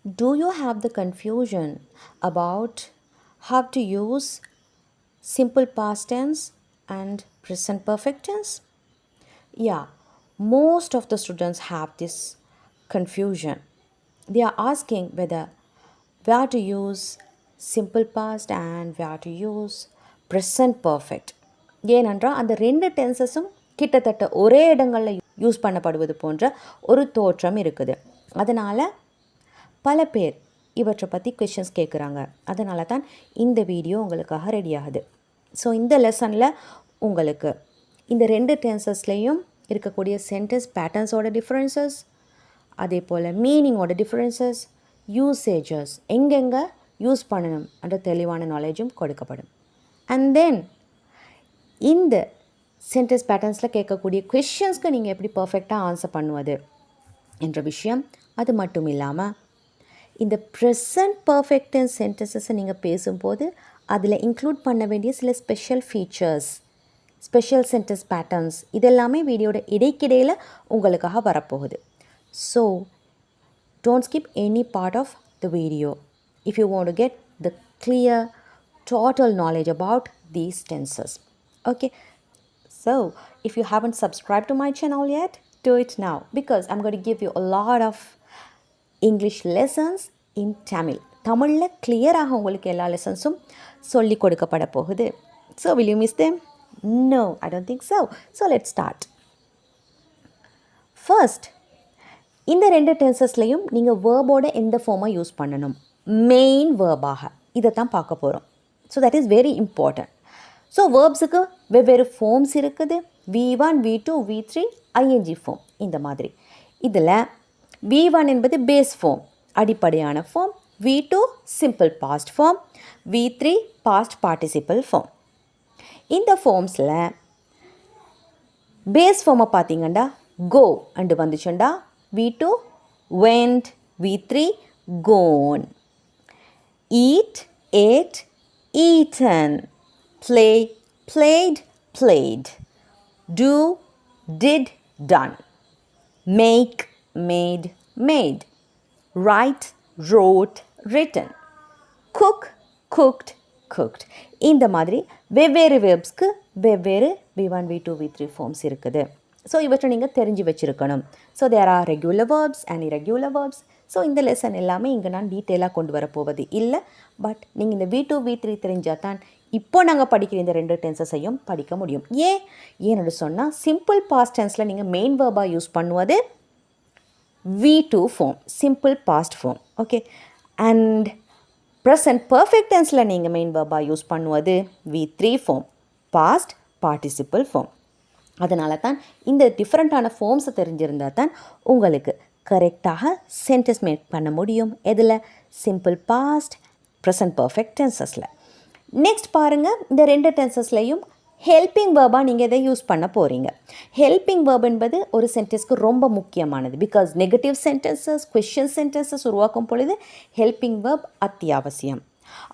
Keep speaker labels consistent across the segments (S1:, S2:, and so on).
S1: Do you have the confusion about how to use simple past tense and present perfect tense? Yeah, most of the students have this confusion. They are asking where to use simple past and where to use present perfect. ஏனென்றால் அந்த ரெண்டு டென்சஸும் கிட்டத்தட்ட ஒரே இடங்களில் use பண்ணப்படுவது போன்ற ஒரு தோற்றம் இருக்குது. அதனால் பல பேர் இவற்றை பற்றி கொஷின்ஸ் கேட்குறாங்க. அதனால தான் இந்த வீடியோ உங்களுக்காக ரெடி ஆகுது. ஸோ இந்த லெசனில் உங்களுக்கு இந்த ரெண்டு டென்சஸ்லேயும் இருக்கக்கூடிய சென்டென்ஸ் பேட்டர்ன்ஸோட டிஃப்ரென்சஸ், அதே போல் மீனிங்கோட டிஃப்ரென்சஸ், யூசேஜஸ் எங்கெங்கே யூஸ் பண்ணணும் என்ற தெளிவான நாலேஜும் கொடுக்கப்படும். அண்ட் தென் இந்த சென்டென்ஸ் பேட்டர்ன்ஸில் கேட்கக்கூடிய கொஷின்ஸ்க்கு நீங்கள் எப்படி பர்ஃபெக்டாக ஆன்சர் பண்ணுவது என்ற விஷயம், அது மட்டும் இல்லாமல் இந்த ப்ரெசன்ட் பர்ஃபெக்ட் டென்ஸ் சென்டென்சஸை நீங்கள் பேசும்போது அதில் இன்க்ளூட் பண்ண வேண்டிய சில special features, special sentence patterns, இதெல்லாமே வீடியோட இடைக்கிடையில் உங்களுக்காக வரப்போகுது. So don't skip any part of the video if you want to get the clear total knowledge about these tenses. Okay, so if you haven't subscribed to my channel yet, do it now, because I'm going to give you a lot of English lessons in Tamil. தமிழில் கிளியராக உங்களுக்கு எல்லா லெசன்ஸும் சொல்லி கொடுக்கப்பட போகுது. So will you miss them? No, I don't think so. So let's start. First, இந்த ரெண்டு டென்சஸ்லையும் நீங்கள் வேர்போட எந்த ஃபார்மை யூஸ் பண்ணணும், மெயின் வேர்பாக இதை தான் பார்க்க போகிறோம். So that is very important. So வேர்ப்ஸுக்கு வெவ்வேறு ஃபார்ம்ஸ் இருக்குது. V1, V2, V3, ING form இந்த மாதிரி. இதில் V1 என்பது பேஸ் ஃபார்ம், அடிப்படையான form. V2 simple past form. V3 past participle form. இந்த ஃபார்ம்ஸில் பேஸ் ஃபார்மை பார்த்தீங்கன்னா கோ அண்டு வந்துச்சுண்டா V2 went, V3 gone. Eat, ate, eaten. Play, played, played. Do, did, done. Make, made, made. Write, wrote, written. Cook, cooked, cooked. இந்த மாதிரி வெவ்வேறு வேர்ப்ஸ்க்கு வெவ்வேறு V1, V2, V3 ஃபார்ம்ஸ் இருக்குது. ஸோ இவற்றை நீங்கள் தெரிஞ்சு வச்சுருக்கணும். So there are regular verbs and irregular verbs. So இந்த லெசன் எல்லாமே இங்கே நான் டீட்டெயிலாக கொண்டு வரப்போவது இல்லை. பட் நீங்கள் இந்த V2, V3 தெரிஞ்சால் தான் இப்போ நாங்கள் படிக்கிற இந்த ரெண்டு டென்சஸையும் படிக்க முடியும். ஏன்னு சொன்னால் சிம்பிள் பாஸ்ட் டென்ஸில் நீங்கள் மெயின் வேர்பாக யூஸ் பண்ணுவது V2 form, simple past form. Okay, and present perfect டென்ஸில் நீங்கள் மெயின் வேர்பாக யூஸ் பண்ணுவது V3 form, past participle form. அதனால தான் இந்த டிஃப்ரெண்ட்டான ஃபார்ம்ஸை தெரிஞ்சிருந்தால் தான் உங்களுக்கு கரெக்டாக சென்டென்ஸ் மேக் பண்ண முடியும். எதில்? சிம்பிள் பாஸ்ட், ப்ரெசன்ட் பர்ஃபெக்ட் டென்சஸில். நெக்ஸ்ட் பாருங்கள், இந்த ரெண்டு டென்சஸ்லையும் ஹெல்பிங் வேர்பாக நீங்கள் எதை யூஸ் பண்ண போகிறீங்க. ஹெல்பிங் வேர்ப் என்பது ஒரு சென்டென்ஸ்க்கு ரொம்ப முக்கியமானது. Because negative sentences, question sentences உருவாக்கும் பொழுது ஹெல்பிங் வேர்ப் அத்தியாவசியம்.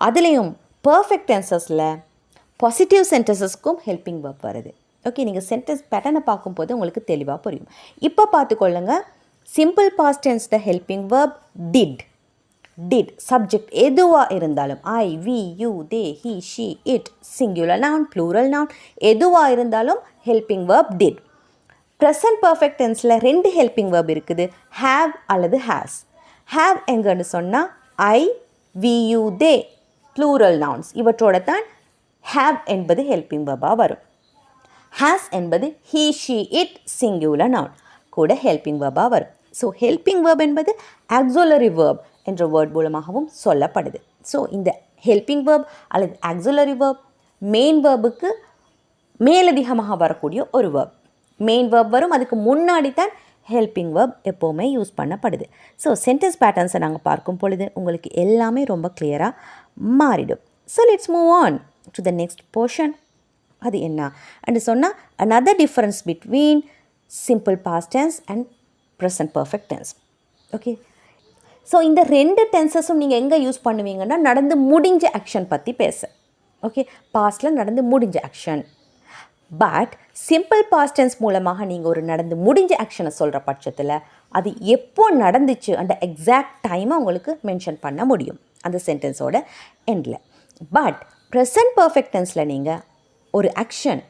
S1: அதுலேயும் பர்ஃபெக்ட் டென்சஸில் பாசிட்டிவ் சென்டென்சஸ்க்கும் ஹெல்பிங் வேர்ப் வருது. ஓகே, நீங்கள் சென்டென்ஸ் பேட்டர்னை பார்க்கும்போது உங்களுக்கு தெளிவாக புரியும். இப்போ பார்த்துக்கொள்ளுங்க, simple past tense the helping verb did. Did subject எதுவாக இருந்தாலும், I, we, you, they, he, she, it, singular noun, plural noun, எதுவாக இருந்தாலும் helping verb did. Present perfect டென்ஸில் ரெண்டு ஹெல்பிங் வேர்ப் இருக்குது, ஹேவ் அல்லது ஹேஸ். ஹேவ் எங்கன்னு சொன்னால் I, we, you, they, plural nouns இவற்றோட தான் ஹேவ் என்பது ஹெல்பிங் வேர்பாக வரும். ஹேஸ் என்பது he, she, it, singular noun கூட ஹெல்பிங் வேர்பாக வரும். ஸோ ஹெல்பிங் வேர்ப் என்பது ஆக்ஸிலரி வேர்ப் என்ற வேர்ட் மூலமாகவும் சொல்லப்படுது. ஸோ இந்த ஹெல்பிங் வேர்ப் அல்லது ஆக்ஸிலரி வேர்ப் மெயின் வேர்புக்கு மேலதிகமாக வரக்கூடிய ஒரு வேர்ப். மெயின் வேர்ப் வரும், அதுக்கு முன்னாடி தான் ஹெல்பிங் வேர்ப் எப்போவுமே யூஸ் பண்ணப்படுது. ஸோ சென்டென்ஸ் பேட்டர்ன்ஸை நாங்கள் பார்க்கும் பொழுது உங்களுக்கு எல்லாமே ரொம்ப கிளியராக மாறிடும். So let's move on to the next portion. அது என்ன அண்டு சொன்னால் another difference between simple past tense and present perfect tense. Okay, so இந்த ரெண்டு டென்சஸும் நீங்கள் எங்கே யூஸ் பண்ணுவீங்கன்னா நடந்து முடிஞ்ச ஆக்ஷன் பற்றி பேச. ஓகே, பாஸ்டில் நடந்து முடிஞ்ச action. But simple past tense மூலமாக நீங்கள் ஒரு நடந்து முடிஞ்ச ஆக்ஷனை சொல்கிற பட்சத்தில் அது எப்போ நடந்துச்சு அந்த எக்ஸாக்ட் டைமை உங்களுக்கு மென்ஷன் பண்ண முடியும் அந்த சென்டென்ஸோட எண்டில். பட் ப்ரெசன்ட் பர்ஃபெக்ட் டென்ஸில் நீங்கள் ஒரு ஆக்ஷன்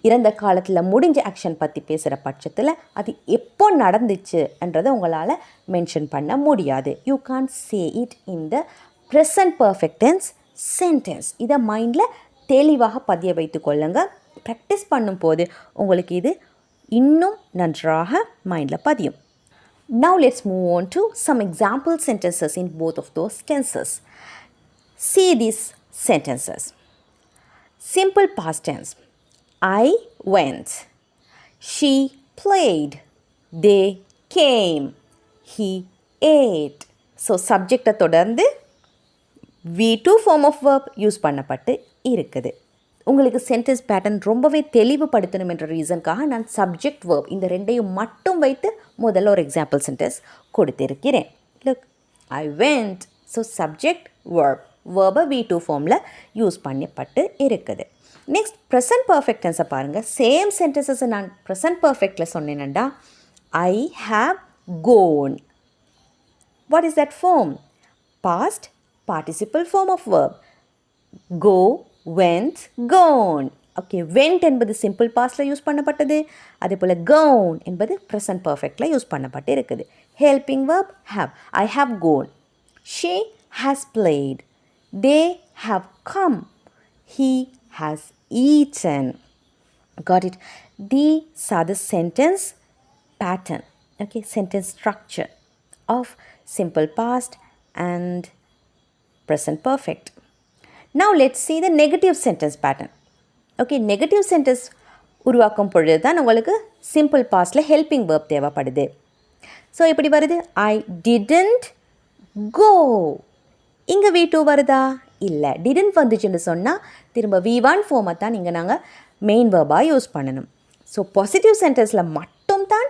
S1: இறந்த காலத்தில் முடிஞ்ச ஆக்ஷன் பற்றி பேசுகிற பட்சத்தில் அது எப்போ நடந்துச்சுன்றதை உங்களால் மென்ஷன் பண்ண முடியாது. You can't say it in the present perfect tense sentence. இதை மைண்டில் தெளிவாக பதிய வைத்து கொள்ளுங்கள். ப்ராக்டிஸ் பண்ணும்போது உங்களுக்கு இது இன்னும் நன்றாக மைண்டில் பதியும். Now let's move on to some example sentences in both of those tenses. See these sentences. Simple past tense. I went. She played. They came. He ate. So subject தொடர்ந்து V2 form of verb use பண்ணப்பட்டு இருக்குது. உங்களுக்கு sentence pattern ரொம்பவே தெளிவுபடுத்தணும் என்ற ரீசனுக்காக நான் subject verb இந்த ரெண்டையும் மட்டும் வைத்து முதல்ல ஒரு எக்ஸாம்பிள் சென்டென்ஸ் கொடுத்திருக்கிறேன். Look, I went. So subject வேர்பை V2 ஃபார்மில் யூஸ் பண்ணப்பட்டு இருக்குது. நெக்ஸ்ட் ப்ரெசன்ட் பர்ஃபெக்ட் டென்ஸை பாருங்கள். சேம் சென்டென்சஸை நான் ப்ரெசன்ட் பர்ஃபெக்டில் சொன்னேன்டா. I have gone. What is that form? Past participle form of verb. Go, went, gone. Okay, went என்பது சிம்பிள் பாஸ்டில் யூஸ் பண்ணப்பட்டது. அதே போல் gone என்பது ப்ரெசன்ட் பர்ஃபெக்டில் யூஸ் பண்ணப்பட்டு இருக்குது. Helping verb have. I have gone. She has played. They have come. He has eaten. Got it? These are the sentence pattern. Okay, sentence structure of simple past and present perfect. Now let's see the negative sentence pattern. Okay, negative sentence உருவாக்கும் பொழுது தான் உங்களுக்கு simple பாஸ்டில் helping verb தேவைப்படுது. So எப்படி வருது? I didn't go. இங்கே V2 வருதா? இல்லை. டிடன்ட் வந்துச்சுன்னு சொன்னால் திரும்ப V1 ஃபார்மை தான் இங்கே நாங்கள் மெயின் வேர்பாக யூஸ் பண்ணணும். ஸோ பாசிட்டிவ் சென்டென்ஸில் மட்டும்தான்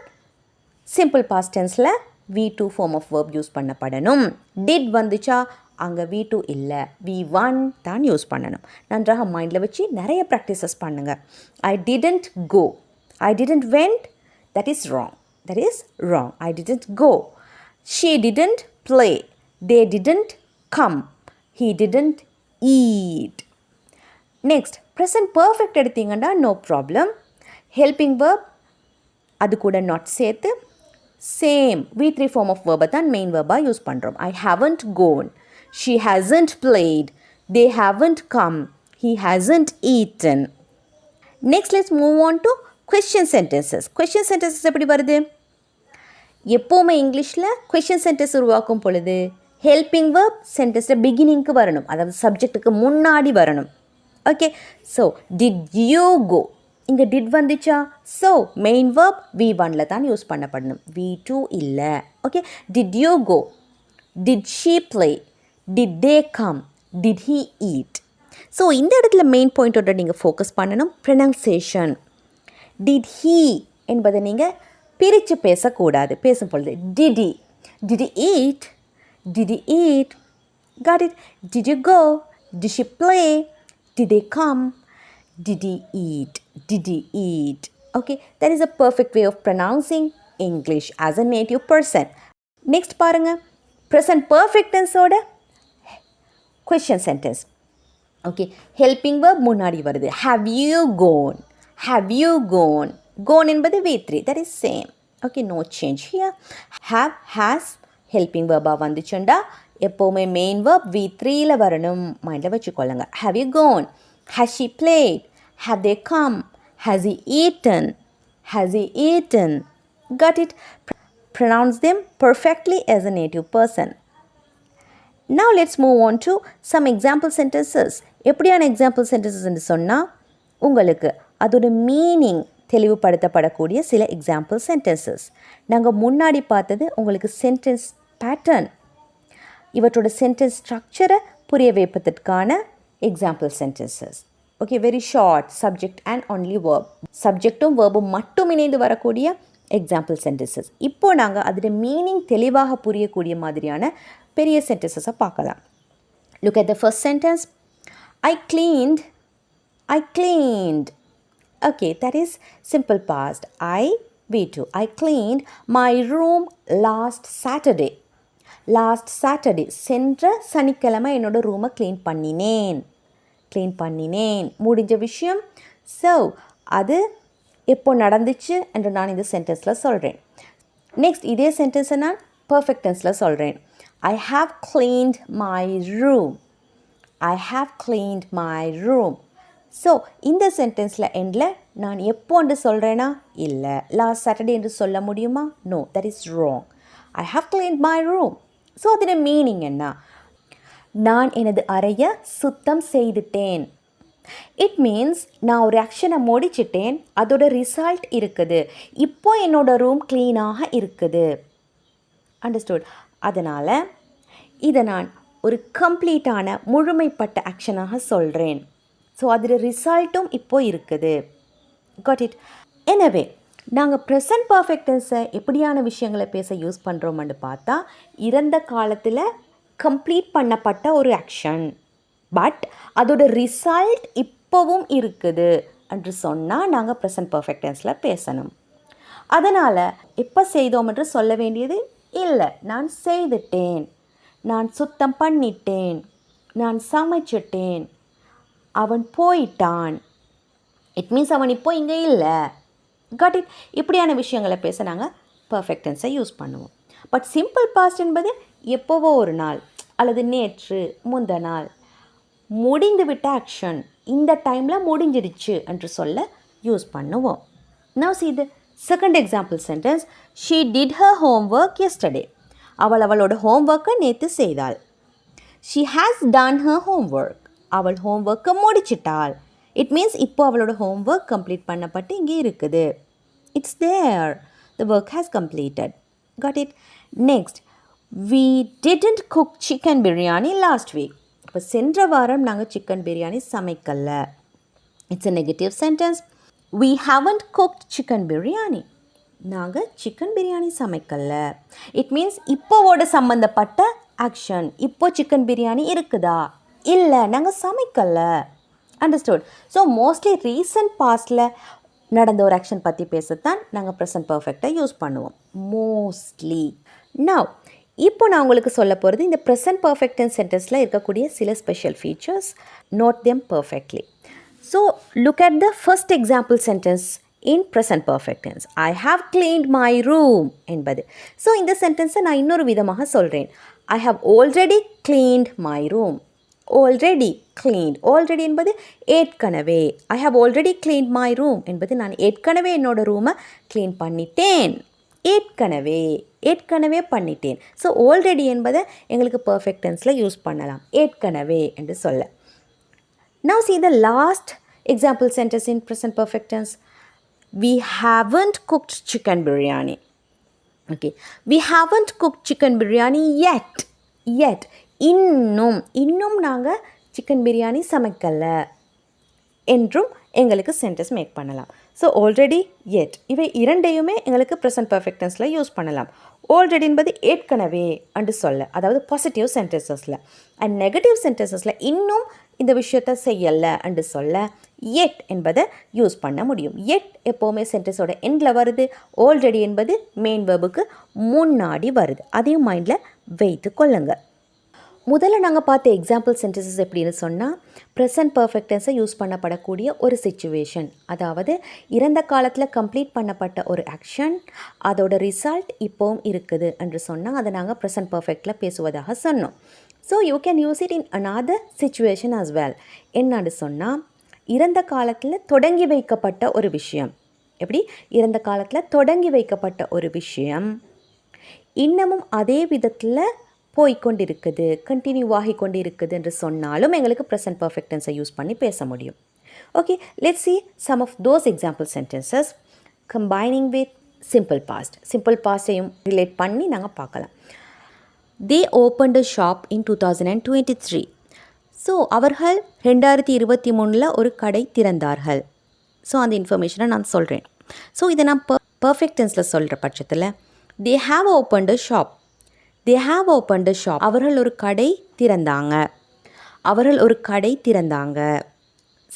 S1: சிம்பிள் பாஸ்ட் டென்ஸில் V2 form of verb use பண்ணப்படணும். டிட் வந்துச்சா அங்கே V2 இல்லை, V1 தான் யூஸ் பண்ணணும். நன்றாக மைண்டில் வச்சு நிறைய ப்ராக்டிசஸ் பண்ணுங்கள். I didn't go. I didn't went. That is wrong. That is wrong. I didn't go. She didn't play. They didn't come. He didn't eat. Next present perfect எடுத்தீங்கன்னா no problem. Helping verb அது கூட not சேர்த்து same V3 form of வேர்பை தான் main வேர்பாக use பண்ணுறோம். I haven't gone. She hasn't played. They haven't come. He hasn't eaten. Next, let's move on to question sentences. Question sentences எப்படி வருது? எப்போவுமே இங்கிலீஷில் கொஷின் சென்டென்ஸ் உருவாக்கும் பொழுது ஹெல்பிங் வேர்ப் சென்டென்ஸில் பிகினிங்க்கு வரணும். அதாவது சப்ஜெக்ட்டுக்கு முன்னாடி வரணும். Okay, so did you go. இங்கே டிட் வந்துச்சா? ஸோ மெயின் வேர்ப் V1ல் தான் யூஸ் பண்ணப்படணும். V2 இல்லை. Okay, did you go. Did she play. Did they come? Did he eat? So இந்த இடத்துல மெயின் பாயிண்டோட நீங்கள் ஃபோக்கஸ் பண்ணணும். ப்ரொனவுன்சியேஷன். டிட் ஹீ என்பதை நீங்கள் பிரித்து பேசக்கூடாது. பேசும் பொழுது did he. Did he eat? Did he eat? Got it? Did you go? Did she play? Did they come? Did he eat? Did he eat? Okay, that is a perfect way of pronouncing English as a native person. Next பாருங்க, present perfect tense-ஓட question sentence. Okay, helping verb முன்னாடி வருது. Have you gone? Have you gone? Gone என்பது V3. That is same. Okay, no change here. Have, has helping verb-ஆ வந்துச்சுண்டா எப்போவுமே main verb V3ல வரணும். மைண்டில் வச்சுக்கொள்ளுங்க. Have you gone? Has she played? Have they come? Has he eaten? Has he eaten? Got it? Pronounce them perfectly as a native person. Now let's move on to some example sentences. எப்படியான example sentences என்று சொன்னால் உங்களுக்கு அதோட meaning தெளிவுபடுத்தப்படக்கூடிய சில example sentences. நாங்கள் முன்னாடி பார்த்தது உங்களுக்கு சென்டென்ஸ் பேட்டர்ன், இவற்றோட சென்டென்ஸ் ஸ்ட்ரக்சரை புரிய வைப்பதற்கான example sentences. Okay, very short, subject and only verb. சப்ஜெக்டும் வேர்பும் மட்டும் இணைந்து வரக்கூடிய எக்ஸாம்பிள் சென்டென்சஸ். இப்போது நாங்கள் அதோட மீனிங் தெளிவாக புரியக்கூடிய மாதிரியான பெரிய சென்டென்சஸை பார்க்கலாம். Look at the first sentence. I cleaned. Okay, that is simple past. I V2. I cleaned my room last Saturday. Last Saturday சென்ற சனிக்கிழமை என்னோட ரூமை க்ளீன் பண்ணினேன் முடிஞ்ச விஷயம். ஸோ அது எப்போ நடந்துச்சு என்று நான் இந்த சென்டென்ஸில் சொல்கிறேன். நெக்ஸ்ட் இதே சென்டென்ஸை நான் பர்ஃபெக்ட் டென்ஸில் சொல்கிறேன். I have cleaned my room. I have cleaned my room. So இந்த சென்டென்ஸில் எண்டில் நான் எப்போன்று சொல்கிறேன்னா இல்லை, லாஸ்ட் சாட்டர்டே என்று சொல்ல முடியுமா? No, that is wrong. I have cleaned my room. So அதோட மீனிங் என்ன? நான் எனது அறையை சுத்தம் செய்துட்டேன். இட் மீன்ஸ் நான் ஒரு ஆக்ஷனை முடிச்சிட்டேன், அதோட ரிசல்ட் இருக்குது, இப்போ என்னோடய ரூம் க்ளீனாக இருக்குது. அண்டர்ஸ்டுட்? அதனால் இதை நான் ஒரு கம்ப்ளீட்டான முழுமைப்பட்ட ஆக்ஷனாக சொல்கிறேன். ஸோ அதோட ரிசல்ட்டும் இப்போது இருக்குது. Got it? எனவே நாங்கள் ப்ரெசன்ட் பர்ஃபெக்ட் டென்ஸை எப்படியான விஷயங்களை பேச யூஸ் பண்ணுறோம்னு பார்த்தா, இறந்த காலத்தில் கம்ப்ளீட் பண்ணப்பட்ட ஒரு ஆக்ஷன், பட் அதோட ரிசல்ட் இப்போவும் இருக்குது என்று சொன்னால் நாங்கள் ப்ரெசன்ட் பர்ஃபெக்ட் டென்ஸில் பேசணும். அதனால் எப்போ செய்தோம் என்று சொல்ல வேண்டியது இல்லை. நான் செய்துட்டேன், நான் சுத்தம் பண்ணிட்டேன், நான் சமைச்சிட்டேன், அவன் போயிட்டான். இட் மீன்ஸ் அவன் இப்போ இங்கே இல்லை. Got it? இப்படியான விஷயங்களை பேச நாங்கள் பர்ஃபெக்ட் டென்ஸை யூஸ் பண்ணுவோம். பட் சிம்பிள் பாஸ்ட் என்பது எப்போவோ ஒரு நாள் அல்லது நேற்று, முந்த நாள் முடிந்துவிட்ட ஆக்ஷன், இந்த டைமில் முடிஞ்சிடுச்சு என்று சொல்ல யூஸ் பண்ணுவோம். Now see the second example sentence. She did her homework yesterday. அவளோட ஹோம்ஒர்க்கை நேற்று செய்தாள். She has done her homework. அவள் ஹோம்ஒர்க்கை முடிச்சிட்டாள். இட் மீன்ஸ் இப்போ அவளோட ஹோம்ஒர்க் கம்ப்ளீட் பண்ணப்பட்டு இங்கே இருக்குது. It's there. The work has completed. Got it? Next, we didn't cook chicken biryani last week. இப்போ சென்ற வாரம் நாங்கள் சிக்கன் பிரியாணி சமைக்கல. It's a negative sentence. We haven't cooked chicken biryani. நாங்கள் சிக்கன் பிரியாணி சமைக்கல. இட் மீன்ஸ் இப்போவோட சம்மந்தப்பட்ட ஆக்ஷன். இப்போ சிக்கன் பிரியாணி இருக்குதா? இல்லை, நாங்கள் சமைக்கலை. அண்டர்ஸ்டுட்? ஸோ மோஸ்ட்லி ரீசன்ட் பாஸ்டில் நடந்த ஒரு ஆக்ஷன் பற்றி பேசத்தான் நாங்கள் ப்ரெசன்ட் பர்ஃபெக்டை யூஸ் பண்ணுவோம் மோஸ்ட்லி. நவ் இப்போ நான் உங்களுக்கு சொல்ல போகிறது இந்த ப்ரெசன்ட் பர்ஃபெக்ட் டென்ஸ் சென்டென்ஸில் இருக்கக்கூடிய சில special features. Note them perfectly. So look at the first example sentence in present perfect tense. I have cleaned my room என்பது. ஸோ இந்த சென்டென்ஸை நான் இன்னொரு விதமாக சொல்கிறேன். I have already cleaned my room. Already cleaned. Already என்பது ஏற்கனவே. I have already cleaned my room என்பது நான் ஏற்கனவே என்னோடய ரூமை க்ளீன் பண்ணிட்டேன். ஏற்கனவே பண்ணிட்டேன். ஸோ ஆல்ரெடி என்பதை எங்களுக்கு பர்ஃபெக்ட் டென்ஸில் யூஸ் பண்ணலாம், ஏற்கனவே என்று சொல்ல. Now see the last example sentence in present perfect tense. We haven't cooked chicken biryani. Okay. We haven't cooked chicken biryani yet. இன்னும் நாங்கள் சிக்கன் பிரியாணி சமைக்கலை என்றும் எங்களுக்கு சென்டென்ஸ் மேக் பண்ணலாம். ஸோ ஆல்ரெடி, எட் இவை இரண்டையுமே எங்களுக்கு ப்ரெசன்ட் பர்ஃபெக்ட் டென்ஸில் யூஸ் பண்ணலாம். ஆல்ரெடி என்பது ஏற்கனவே அண்டு சொல்ல, அதாவது பாசிட்டிவ் சென்டென்சஸில். அண்ட் நெகட்டிவ் சென்டென்சஸில் இன்னும் இந்த விஷயத்தை செய்யலை அண்டு சொல்ல எட் என்பதை யூஸ் பண்ண முடியும். எட் எப்போவுமே சென்டென்ஸோட எண்டில் வருது. ஆல்ரெடி என்பது மெயின் வெர்புக்கு முன்னாடி வருது. அதையும் மைண்டில் வைத்து கொள்ளுங்கள். முதல்ல நாங்கள் பார்த்த எக்ஸாம்பிள் சென்டென்சஸ் எப்படின்னு சொன்னால், ப்ரெசன்ட் பர்ஃபெக்ட் டென்ஸை யூஸ் பண்ணப்படக்கூடிய ஒரு சிச்சுவேஷன், அதாவது இறந்த காலத்தில் கம்ப்ளீட் பண்ணப்பட்ட ஒரு ஆக்ஷன், அதோட ரிசல்ட் இப்போவும் இருக்குது என்று சொன்னால் அதை நாங்கள் ப்ரெசன்ட் பர்ஃபெக்டில் பேசுவதாக சொன்னோம். So you can use it in another situation as well. என்னன்னு சொன்னால், இறந்த காலத்தில் தொடங்கி வைக்கப்பட்ட ஒரு விஷயம். எப்படி? இறந்த காலத்தில் தொடங்கி வைக்கப்பட்ட ஒரு விஷயம் இன்னமும் அதே விதத்தில் போய்கொண்டிருக்குது, கண்டினியூ ஆகி கொண்டு இருக்குது என்று சொன்னாலும் எங்களுக்கு ப்ரெசன்ட் பர்ஃபெக்ட் டென்ஸை யூஸ் பண்ணி பேச முடியும். Okay, let's see some of those example sentences combining with simple past. Simple பாஸ்டையும் ரிலேட் பண்ணி நாங்கள் பார்க்கலாம். They opened a shop in 2023. So அவர்கள் 2023 ஒரு கடை திறந்தார்கள். ஸோ அந்த இன்ஃபர்மேஷனை நான் சொல்கிறேன். ஸோ இதை நான் பர்ஃபெக்ட் டென்ஸில் சொல்கிற பட்சத்தில் they have opened a shop. They have opened a shop. அவர்கள் ஒரு கடை திறந்தாங்க.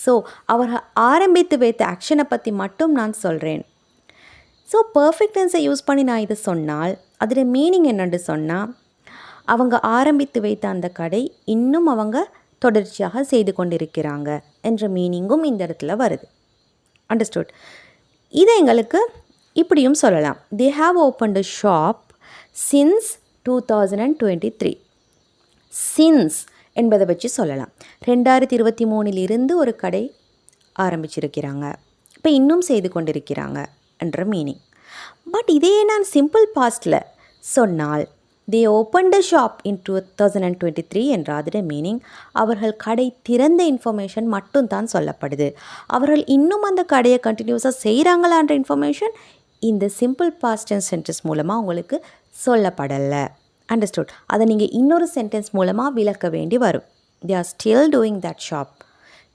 S1: ஸோ அவர்கள் ஆரம்பித்து வைத்த ஆக்ஷனை பற்றி மட்டும் நான் சொல்கிறேன். ஸோ பர்ஃபெக்ட் டென்ஸை யூஸ் பண்ணி நான் இதை சொன்னால் அதில் மீனிங் என்னென்னு சொன்னால் அவங்க ஆரம்பித்து வைத்த அந்த கடை இன்னும் அவங்க தொடர்ச்சியாக செய்து கொண்டிருக்கிறாங்க என்ற மீனிங்கும் இந்த இடத்துல வருது. அண்டர்ஸ்டுட்? இதை எங்களுக்கு இப்படியும் சொல்லலாம். They have opened a shop since 2023. Since என்பதை வச்சு சொல்லலாம். 2023 ஒரு கடை ஆரம்பிச்சிருக்கிறாங்க, இப்போ இன்னும் செய்து கொண்டிருக்கிறாங்க என்ற மீனிங். பட் இதே நான் சிம்பிள் பாஸ்டில் சொன்னால் தே ஓப்பன்ட் அ ஷாப் இன் 2023 என்ற அதோட மீனிங் அவர்கள் கடை திறந்த இன்ஃபர்மேஷன் மட்டும்தான் சொல்லப்படுது. அவர்கள் இன்னும் அந்த கடையை கண்டினியூஸாக செய்கிறாங்களான்ற இன்ஃபர்மேஷன் இந்த சிம்பிள் பாஸ்ட் டென்ஸ் சென்டென்ஸ் மூலமாக உங்களுக்கு சொல்லப்படலை. அண்டர்ஸ்டுட்? அதை நீங்கள் இன்னொரு சென்டென்ஸ் மூலமாக விளக்க வேண்டி வரும். They are still doing that shop,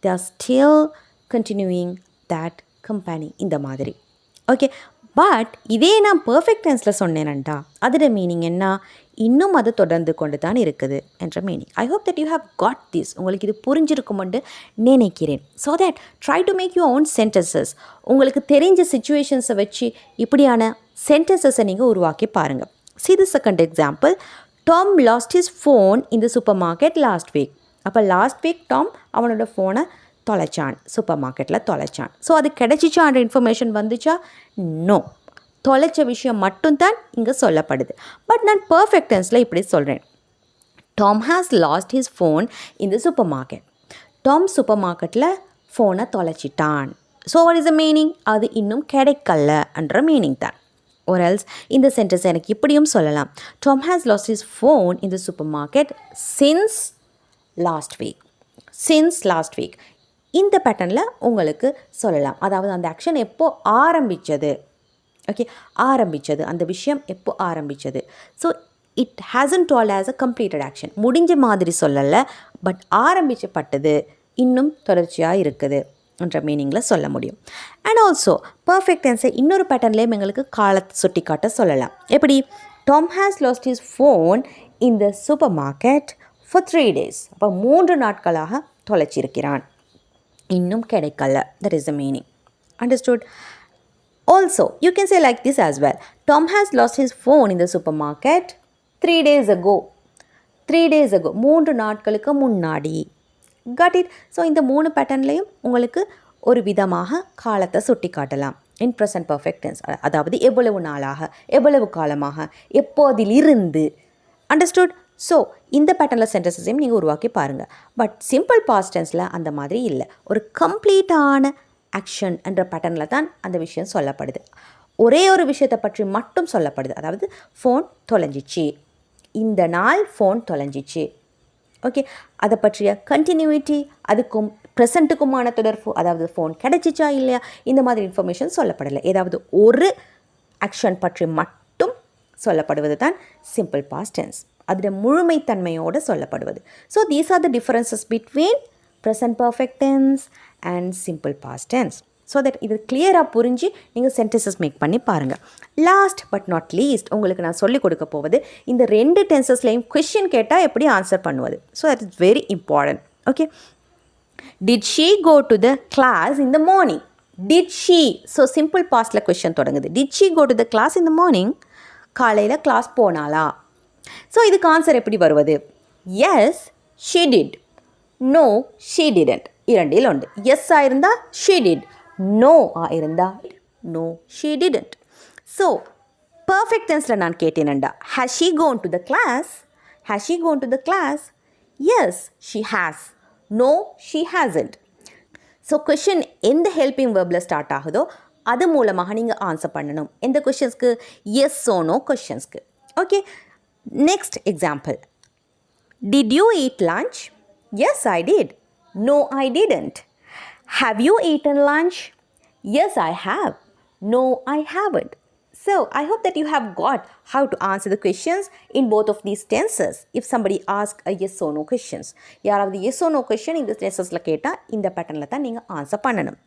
S1: they are still continuing that company, இந்த மாதிரி. ஓகே, பட் இதே நான் பர்ஃபெக்ட் டென்ஸில் சொன்னேன்டா அதோட மீனிங் என்ன? இன்னும் அது தொடர்ந்து கொண்டு தான் இருக்குது என்ற meaning. I hope that you have got this. உங்களுக்கு இது புரிஞ்சிருக்குமென்று நினைக்கிறேன். So that try to make your own sentences. உங்களுக்கு தெரிஞ்ச சிச்சுவேஷன்ஸை வச்சு இப்படியான சென்டென்சஸை நீங்கள் உருவாக்கி பாருங்கள். See the second example. Tom lost his phone in the supermarket last week. அப்போ லாஸ்ட் வீக் டாம் அவனோட ஃபோனை தொலைச்சான், சூப்பர் மார்க்கெட்டில் தொலைச்சான். ஸோ அது கிடைச்சிச்சான்ற இன்ஃபர்மேஷன் வந்துச்சா? நோ. தொலைச்ச விஷயம் மட்டும்தான் இங்கே சொல்லப்படுது. பட் நான் பர்ஃபெக்ட் டென்ஸில் இப்படி சொல்கிறேன். Tom has lost his phone in the supermarket. Tom சூப்பர் மார்க்கெட்டில் ஃபோனை தொலைச்சிட்டான். So what is the meaning? அது இன்னும் கிடைக்கல என்ற மீனிங் தான். or else இந்த சென்டென்ஸ் எனக்கு இப்படியும் சொல்லலாம். Tom has lost his phone in the supermarket since last week. Since last week. இந்த பேட்டர்னில் உங்களுக்கு சொல்லலாம். அதாவது அந்த ஆக்ஷன் எப்போ ஆரம்பித்தது, ஓகே, ஆரம்பித்தது, அந்த விஷயம் எப்போ ஆரம்பித்தது. So it hasn't told as a completed action. முடிஞ்ச மாதிரி சொல்லலை, பட் ஆரம்பிக்கப்பட்டது, இன்னும் தொடர்ச்சியாக இருக்குது என்ற மீனிங்கில் சொல்ல முடியும். அண்ட் ஆல்சோ பர்ஃபெக்ட் டென்ஸை இன்னொரு பேட்டர்ன்லேயும் எங்களுக்கு காலத்தை சுட்டி காட்ட சொல்லலாம். எப்படி? Tom has last his phone in the super market for 3 days. அப்போ 3 நாட்களாக தொலைச்சிருக்கிறான், இன்னும் கிடைக்கல. That is the meaning. Understood? Also you can say like this as well. Tom has last his phone in the super market 3 days ago. 3 days ago, 3 நாட்களுக்கு முன்னாடி. Got it? So இந்த 3 பேட்டர்ன்லேயும் உங்களுக்கு ஒரு விதமாக காலத்தை சுட்டி காட்டலாம். இன் ப்ரெசன்ட் பர்ஃபெக்ட் டென்ஸ், அதாவது எவ்வளவு நாளாக, எவ்வளவு காலமாக, எப்போதிலிருந்து. அண்டர்ஸ்டுட்? ஸோ இந்த பேட்டர்னில் சென்டென்சஸையும் நீங்கள் உருவாக்கி பாருங்கள். பட் சிம்பிள் பாஸ்ட் டென்ஸில் அந்த மாதிரி இல்லை. ஒரு கம்ப்ளீட்டான ஆக்ஷன் என்ற பேட்டர்னில் தான் அந்த விஷயம் சொல்லப்படுது. ஒரே ஒரு விஷயத்தை பற்றி மட்டும் சொல்லப்படுது. அதாவது ஃபோன் தொலைஞ்சிச்சு, இந்த நாள் ஃபோன் தொலைஞ்சிச்சு. ஓகே, அதை பற்றிய கண்டினியூட்டி, அதுக்கும் ப்ரெசண்ட்டுக்குமான தொடர்பு, அதாவது ஃபோன் கிடைச்சிச்சா இல்லையா, இந்த மாதிரி இன்ஃபர்மேஷன் சொல்லப்படலை. ஏதாவது ஒரு ஆக்ஷன் பற்றி மட்டும் சொல்லப்படுவது தான் சிம்பிள் பாஸ்ட் டென்ஸ். அதில் முழுமைத்தன்மையோடு சொல்லப்படுவது. So these are the differences between present perfect tense and simple past tense. So that இது கிளியராக புரிஞ்சு நீங்கள் சென்டென்சஸ் மேக் பண்ணி பாருங்கள். லாஸ்ட் பட் நாட் லீஸ்ட் உங்களுக்கு நான் சொல்லிக் கொடுக்க போவது, இந்த 2 டென்சஸ்லையும் கொஷின் கேட்டால் எப்படி ஆன்சர் பண்ணுவது. So that is very important. Okay, did she go to the class in the morning? Did she, so simple பாஸ்டில் கொஷின் தொடங்குது. Did she go to the class in the morning? காலையில் class போனாலா? So இதுக்கு answer எப்படி வருவது? Yes she did, no she didn't. இரண்டில் ஒன்று. Yes ஆயிருந்தால் ஷீ டிட், நோ ஆயிருந்தால் no she didn't. So perfect டென்ஸில் நான் கேட்டேனண்டா, has she gone to the class? Has she gone to the class? Yes she has, no she hasn't. So question எந்த helping வேர்பில் start ஆகுதோ அது மூலமாக நீங்கள் ஆன்சர் பண்ணணும். எந்த கொஷின்ஸ்க்கு? எஸ் ஓ நோ கொஷின்ஸ்க்கு. Okay, next example. Did you eat lunch? Yes I did, no I didn't. Have you eaten lunch? Yes, I have. No, I haven't. So, I hope that you have got how to answer the questions in both of these tenses. If somebody asks a yes or no questions, யாராவது yes or no question இந்த tensesல கேட்டால் இந்த பேட்டர்னில் தான் நீங்கள் answer பண்ணணும்.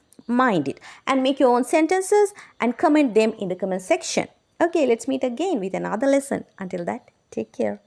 S1: Mind it and make your own sentences and comment them in the comment section. Okay, let's meet again with another lesson. Until that, take care.